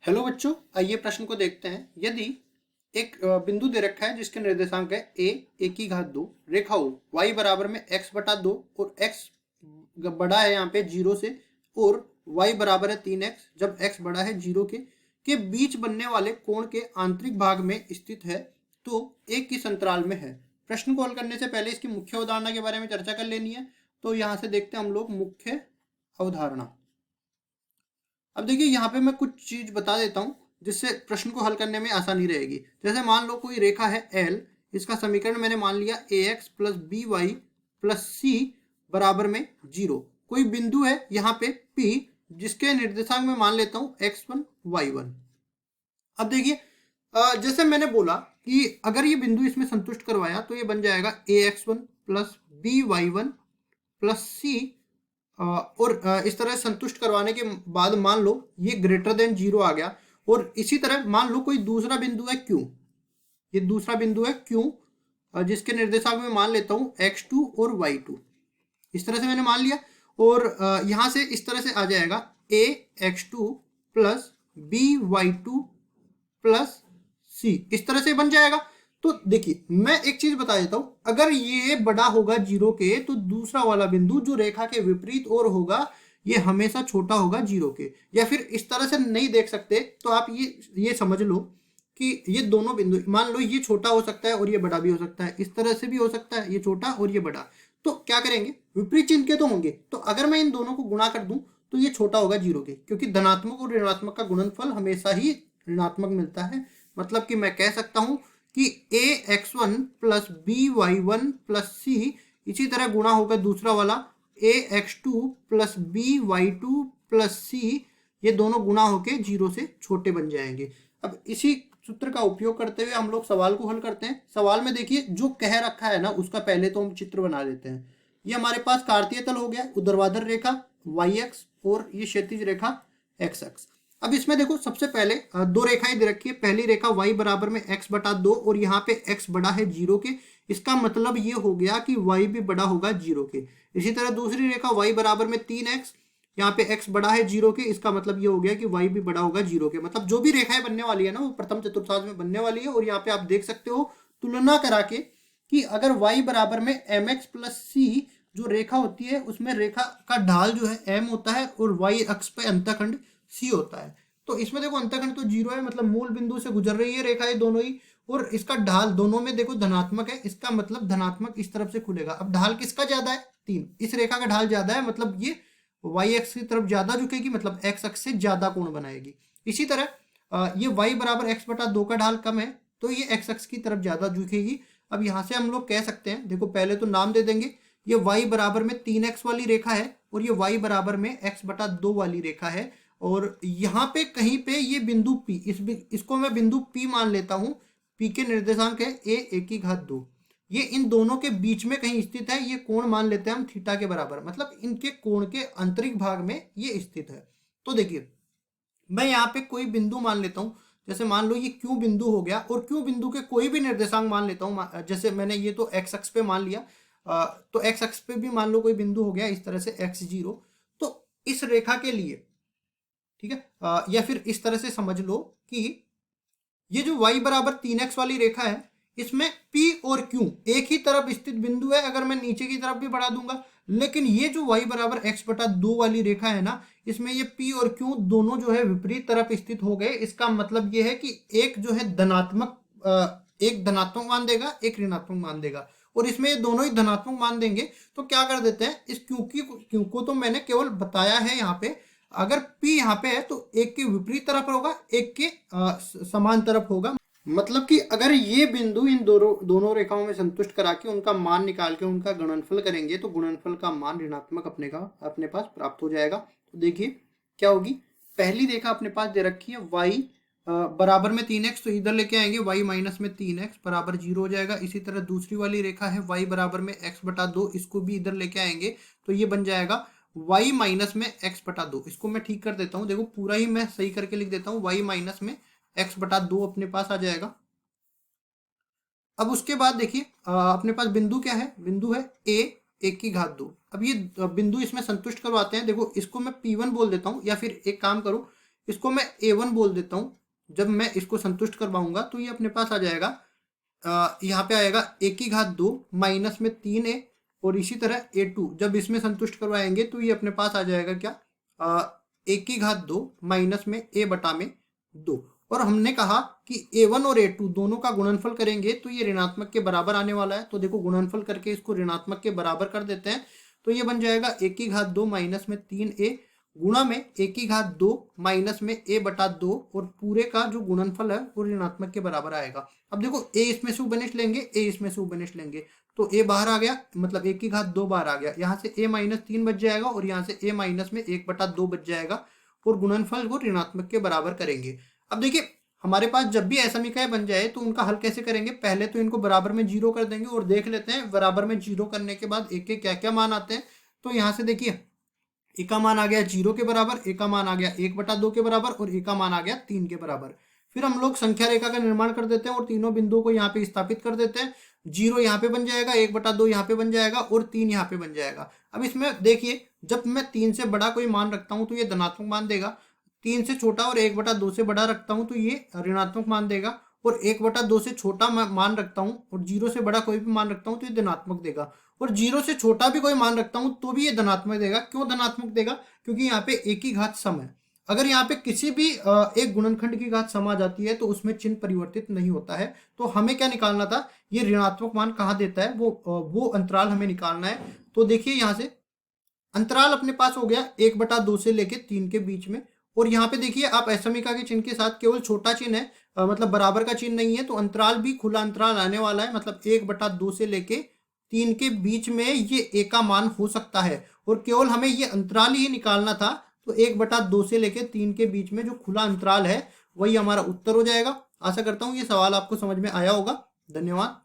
Hello बच्चों, आइए प्रश्न को देखते हैं। यदि एक बिंदु दे रखा है जिसके निर्देशांक है a की घात 2, रेखा हो y बराबर में x बटा 2 और x बड़ा है यहाँ पे 0 से और y बराबर है 3x जब x बड़ा है 0 के बीच बनने वाले कोण के आंतरिक भाग में स्थित है तो एक किस अंतराल में है। प्रश्न को हल करने से पहले इसकी मुख्य अवधारणा के बारे में चर्चा कर लेनी है। तो यहाँ से देखते हैं हम लोग मुख्य अवधारणा। अब देखिए यहाँ पे मैं कुछ चीज बता देता हूँ जिससे प्रश्न को हल करने में आसानी रहेगी। जैसे मान लो कोई रेखा है एल, इसका समीकरण मैंने मान लिया A X plus B Y plus C बराबर में 0। कोई बिंदु है यहाँ पे P जिसके निर्देशांक में मान लेता हूँ x1 y1। अब देखिए जैसे मैंने बोला कि अगर ये बिंदु इसमें संतुष्ट करवाया तो ये बन जाएगा A X one plus B Y one plus C. और इस तरह संतुष्ट करवाने के बाद मान लो ये ग्रेटर देन 0 आ गया। और इसी तरह मान लो कोई दूसरा बिंदु है Q, ये दूसरा बिंदु है Q जिसके निर्देशांक में मान लेता हूँ x2 और y2। इस तरह से मैंने मान लिया और यहाँ से इस तरह से आ जाएगा a x2 plus b y2 plus c, इस तरह से बन जाएगा। तो देखिए मैं एक चीज बता देता हूं, अगर ये बड़ा होगा 0 के तो दूसरा वाला बिंदु जो रेखा के विपरीत और होगा ये हमेशा छोटा होगा 0 के। या फिर इस तरह से नहीं देख सकते तो आप ये समझ लो कि ये दोनों बिंदु, मान लो ये छोटा हो सकता है और ये बड़ा भी हो सकता है, इस तरह से भी हो सकता है, ये छोटा और ये बड़ा। तो क्या करेंगे, विपरीत चिन्ह के तो होंगे। तो अगर मैं इन दोनों को गुणा कर दूं तो ये छोटा होगा 0 के, क्योंकि धनात्मक और ऋणात्मक का गुणनफल हमेशा ही ऋणात्मक मिलता है। मतलब कि मैं कह सकता हूं कि A X one plus B Y one plus C, इसी तरह गुणा होगा दूसरा वाला A X two plus B Y two plus C, ये दोनों गुणा होके 0 से छोटे बन जाएंगे। अब इसी सूत्र का उपयोग करते हुए हम लोग सवाल को हल करते हैं। सवाल में देखिए जो कह रखा है ना उसका पहले तो हम चित्र बना लेते हैं। ये हमारे पास कार्तीय तल हो गया, ऊर्ध्वाधर रेखा वाई एक्स और ये क्षैतिज रेखा एक्स एक्स। अब इसमें देखो सबसे पहले दो रेखाएं दे रखी है। पहली रेखा y बराबर में x बटा 2 और यहाँ पे x बड़ा है 0 के, इसका मतलब ये हो गया कि y भी बड़ा होगा 0 के। इसी तरह दूसरी रेखा y बराबर में 3x, यहाँ पे x बड़ा है 0 के, इसका मतलब ये हो गया कि y भी बड़ा होगा 0 के। मतलब जो भी रेखाएं बनने वाली है ना वो प्रथम चतुर्थांश में बनने वाली है। और यहाँ पे आप देख सकते हो तुलना करा के कि अगर y बराबर में mx प्लस c जो रेखा होती है उसमें रेखा का ढाल जो है m होता है और y अक्ष पे अंतःखंड c होता है। तो इसमें देखो अंतःखंड तो 0 है, मतलब मूल बिंदु से गुजर रही है रेखा ये दोनों ही, और इसका ढाल दोनों में देखो धनात्मक है, इसका मतलब धनात्मक इस तरफ से खुलेगा। अब ढाल किसका ज्यादा है, 3, इस रेखा का ढाल ज्यादा है, मतलब ये वाई एक्स की तरफ ज्यादा झुकेगी, मतलब एक्स अक्ष से ज्यादा कोण बनाएगी। इसी तरह ये वाई बराबर एक्स बटा 2 का ढाल कम है तो ये एक्स अक्ष की तरफ ज्यादा झुकेगी। अब यहाँ से हम लोग कह सकते हैं, देखो पहले तो नाम दे देंगे, ये y बराबर में 3x वाली रेखा है और ये y बराबर में x बटा 2 वाली रेखा है। और यहाँ पे कहीं पे ये बिंदु P, इसको मैं बिंदु P मान लेता हूँ। P के निर्देशांक है a की घात 2, ये इन दोनों के बीच में कहीं स्थित है। ये कोण मान लेते हैं हम थीटा के बराबर, मतलब इनके कोण के आंतरिक भाग में ये स्थित है। तो देखिए मैं यहाँ पे कोई बिंदु मान लेता हूँ, जैसे मान लो ये Q बिंदु हो गया और Q बिंदु के कोई भी निर्देशांक मान लेता हूँ। जैसे मैंने ये तो x अक्ष पे मान लिया, तो x अक्ष पे भी मान लो कोई बिंदु हो गया इस तरह से x0। तो इस रेखा के लिए ठीक है, या फिर इस तरह से समझ लो कि ये जो y बराबर 3x वाली रेखा है इसमें P और Q एक ही तरफ स्थित बिंदु है। अगर मैं नीचे की तरफ भी बढ़ा दूंगा, लेकिन ये जो y बराबर x बटा 2 वाली रेखा है ना, इसमें ये P और Q दोनों जो है विपरीत तरफ स्थित हो गए। इसका मतलब ये है कि एक जो है धनात्मक, एक धनात्मक मान देगा, एक ऋणात्मक मान देगा, और इसमें ये दोनों ही धनात्मक मान देंगे। तो क्या कर देते हैं, इस Q को तो मैंने केवल बताया है यहाँ पे, अगर P यहाँ पे है तो एक के विपरीत तरफ होगा, एक के समान तरफ होगा। मतलब कि अगर ये बिंदु इन दोनों रेखाओं में संतुष्ट करा के उनका मान निकाल के उनका गुणनफल करेंगे तो गुणनफल का मान ऋणात्मक अपने पास प्राप्त हो जाएगा। तो देखिए क्या होगी, पहली रेखा अपने पास दे रखी है y बराबर में 3x, तो इधर लेके आएंगे y माइनस में 3x बराबर 0 हो जाएगा। इसी तरह दूसरी वाली रेखा है y बराबर में x बटा 2, इसको भी इधर लेके आएंगे तो ये बन जाएगा y माइनस में x बटा 2। इसको मैं ठीक कर देता हूँ, देखो पूरा ही मैं सही करके लिख देता हूँ, y माइनस में x बटा 2 अपने पास आ जाएगा। अब उसके बाद देखिए अपने पास बिंदु क्या है, बिंदु है a की घात 2। अब ये बिंदु इसमें संतुष्ट करवाते हैं। देखो इसको मैं P1 बोल देता हूँ, या फिर एक काम करो इसको मैं A1 बोल देता हूँ। जब मैं इसको संतुष्ट करवाऊंगा तो ये अपने पास आ जाएगा, यहाँ पे आएगा a की घात 2 माइनस में 3a, और इसी तरह A2 जब इसमें संतुष्ट करवाएंगे तो ये अपने पास आ जाएगा क्या, a की घात 2 माइनस में a बटा में 2। और हमने कहा कि A1 और A2 दोनों का गुणनफल करेंगे तो ये ऋणात्मक के बराबर आने वाला है। तो देखो गुणनफल करके इसको ऋणात्मक के बराबर कर देते हैं, तो ये बन जाएगा a की घात 2 माइनस में 3a गुणा में a की घात 2 माइनस में a बटा 2, और पूरे का जो गुणनफल है वो ऋणात्मक के बराबर आएगा। अब देखो a इसमें से उबनिष्ठ लेंगे, a इसमें से उबनिष्ठ लेंगे, तो a बाहर आ गया, मतलब a की घात 2 बाहर आ गया, यहाँ से a माइनस 3 बच जाएगा और यहाँ से a माइनस में 1 बटा 2 बच जाएगा, और गुणनफल को ऋणात्मक के बराबर करेंगे। अब देखिए हमारे पास जब भी असमीकाएं बन जाए तो उनका हल कैसे करेंगे, पहले तो इनको बराबर में 0 कर देंगे और देख लेते हैं बराबर में 0 करने के बाद a के क्या क्या मान आते हैं। तो यहाँ से देखिए a का मान आ गया 0 के बराबर, a का मान आ गया 1 बटा 2 के बराबर, और a का मान आ गया 3 के बराबर। फिर हम लोग संख्या रेखा का निर्माण कर देते हैं और तीनों बिंदुओं को यहाँ पे स्थापित कर देते हैं। 0 यहाँ पे बन जाएगा, 1 बटा 2 यहाँ पे बन जाएगा और 3 यहाँ पे बन जाएगा। अब इसमें देखिए जब मैं 3 से बड़ा कोई मान रखता हूँ तो ये धनात्मक मान देगा, 3 से छोटा और 1 बटा 2 से बड़ा रखता हूँ तो ये ऋणात्मक मान देगा, और 1 बटा 2 से छोटा मान रखता हूँ और 0 से बड़ा कोई भी मान रखता हूँ तो ये धनात्मक देगा, और 0 से छोटा भी कोई मान रखता हूँ तो भी ये धनात्मक देगा। क्यों धनात्मक देगा, क्योंकि यहाँ पे a की घात सम है। अगर यहाँ पे किसी भी एक गुणनखंड की घात सम आ जाती है तो उसमें चिन्ह परिवर्तित नहीं होता है। तो हमें क्या निकालना था, ये ऋणात्मक मान कहाँ देता है, वो अंतराल हमें निकालना है। तो देखिए यहाँ से अंतराल अपने पास हो गया 1 बटा 2 से लेके 3 के बीच में, और यहाँ पे देखिए आप असमीका के चिन्ह के साथ केवल छोटा चिन्ह है, मतलब बराबर का चिन्ह नहीं है, तो अंतराल भी खुला अंतराल आने वाला है, मतलब 1 बटा 2 से लेके 3 के बीच में ये a का मान हो सकता है, और केवल हमें ये अंतराल ही निकालना था। तो 1 बटा 2 से लेके 3 के बीच में जो खुला अंतराल है वही हमारा उत्तर हो जाएगा। आशा करता हूँ ये सवाल आपको समझ में आया होगा। धन्यवाद।